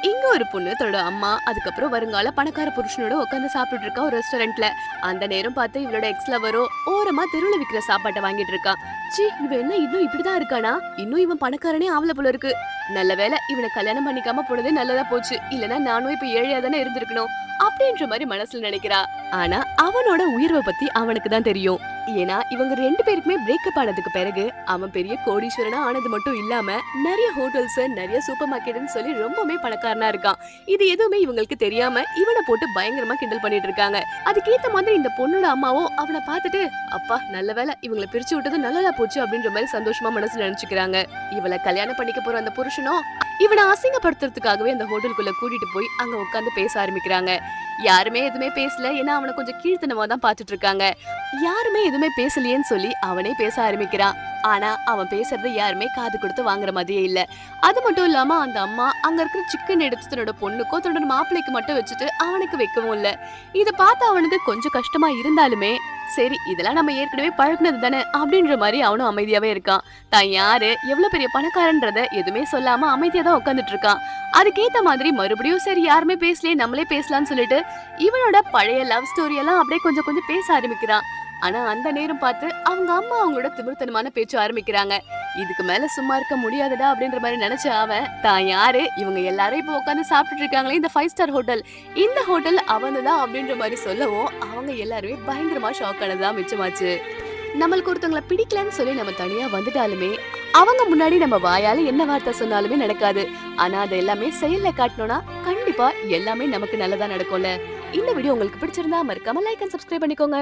இங்க ஒரு பொண்ணு தன்னோட அம்மா அதுக்கப்புறம் வருங்கால பணக்கார புருஷனோட உட்காந்து சாப்பிட்டுட்டு இருக்கா ஒரு ரெஸ்டாரண்ட்ல. அந்த நேரம் பார்த்து இவளோட எக்ஸ் லவரோ ஓரமா தெருவுல விக்கிற சாப்பாட்டை வாங்கிட்டு இருக்கா. ச்சீ, இவன் என்ன இன்னும் இப்படிதான் இருக்கானா? இன்னும் இவன் பணக்காரனே ஆவல போல இருக்கு. நல்ல வேளை இவனை கல்யாணம் பண்ணிக்காம போனதே நல்லதா போச்சு. இல்லனா நானும் இப்ப ஏழையா தானே இருந்திருக்கணும் அப்படின்ற மாதிரி மனசுல நினைக்கிறா. ஆனா அவனோட உயர்வை பத்தி அவனுக்கு தான் தெரியும். ஏன்னா இவங்க 2 பேருக்குமே பிரேக்கப் ஆனதுக்கு பிறகு அவன் பெரிய கோடீஸ்வரனா ஆனது மட்டும் இல்லாம நிறைய ஹோட்டல்ஸ் நிறைய சூப்பர் மார்க்கெட்னு சொல்லி ரொம்பவே பணக்காரனா இருக்கான். இது எதுவுமே இவங்களுக்கு தெரியாம இவனை போட்டு பயங்கரமா கிண்டல் பண்ணிட்டு இருக்காங்க. அதுக்கேத்த மாதிரி இந்த பொண்ணோட அம்மாவும் அவனை பார்த்துட்டு அப்பா நல்ல வேளை இவங்களை பிரிச்சு விட்டது நல்லதா போச்சு அப்படின்ற மாதிரி சந்தோஷமா மனசுல நினைச்சுக்கிறாங்க. இவளை கல்யாணம் பண்ணிக்க போற அந்த புருஷனும் இவனை அசிங்கப்படுத்துறதுக்காகவே அந்த ஹோட்டலுக்குள்ள கூட்டிட்டு போய் அங்க உட்காந்து பேச ஆரம்பிக்கிறாங்க. யாருமே எதுவுமே பேசல, ஏன்னா அவனை கொஞ்சம் கீழ்த்தனமா தான் பாத்துட்டு இருக்காங்க. யாருமே எதுவுமே பேசலையேன்னு சொல்லி அவனே பேச ஆரம்பிக்கிறான். ஆனா அவன் பேசுறது யாருமே காது கொடுத்து வாங்குற மாதிரியே இல்ல. அது மட்டும் இல்லாம அந்த அம்மா அங்க இருக்கிற சிக்கன் எடுத்து தன்னோட பொண்ணுக்கோ தன்னோட மாப்பிள்ளைக்கு மட்டும் வச்சுட்டு அவனுக்கு வைக்கவும் இல்ல. இத பார்த்து அவனுக்கு கொஞ்சம் கஷ்டமா இருந்தாலுமே சரி இதெல்லாம் நம்ம ஏற்கனவே பழகுனது தானே அப்படின்ற மாதிரி அவனும் அமைதியாவே இருக்கான். தான் யாரு எவ்வளவு பெரிய பணக்காரன்றத எதுவுமே சொல்லாம அமைதியா தான் உட்காந்துட்டு இருக்கான். அதுக்கேத்த மாதிரி மறுபடியும் சரி யாருமே பேசலையே நம்மளே பேசலாம்னு சொல்லிட்டு இவனோட பழைய லவ் ஸ்டோரி எல்லாம் அப்படியே கொஞ்சம் கொஞ்சம் பேச ஆரம்பிக்கிறான். ஆனா அந்த நேரம் பார்த்து அவங்க அம்மா அவங்களோட திமிர்த்தனமான பேச்சு ஆரம்பிக்கிறாங்க. இதுக்கு மேல சும்மா இருக்க முடியாதுடா அப்படின்ற மாதிரி நினைச்ச அவன் தான் யாரு இவங்க எல்லாரும் இப்ப உட்காந்து சாப்பிட்டுட்டு இருக்காங்களே இந்த 5 ஸ்டார் ஹோட்டல், இந்த ஹோட்டல் அவனுதான் அப்படின்ற மாதிரி சொல்லவும் அவங்க எல்லாருமே பயங்கரமா ஷாக் ஆனதுதான் மிச்சமாச்சு. நம்மளுக்கு ஒருத்தவங்களை பிடிக்கலன்னு சொல்லி நம்ம தனியா வந்துட்டாலுமே அவங்க முன்னாடி நம்ம வாயால என்ன வார்த்தை சொன்னாலுமே நடக்காது. ஆனா அது எல்லாமே செயல்ல காட்டணும்னா கண்டிப்பா எல்லாமே நமக்கு நல்லதா நடக்கும்ல. இந்த வீடியோ உங்களுக்கு பிடிச்சிருந்தா மறக்காம லைக் அண்ட் சப்ஸ்கிரைப் பண்ணிக்கோங்க.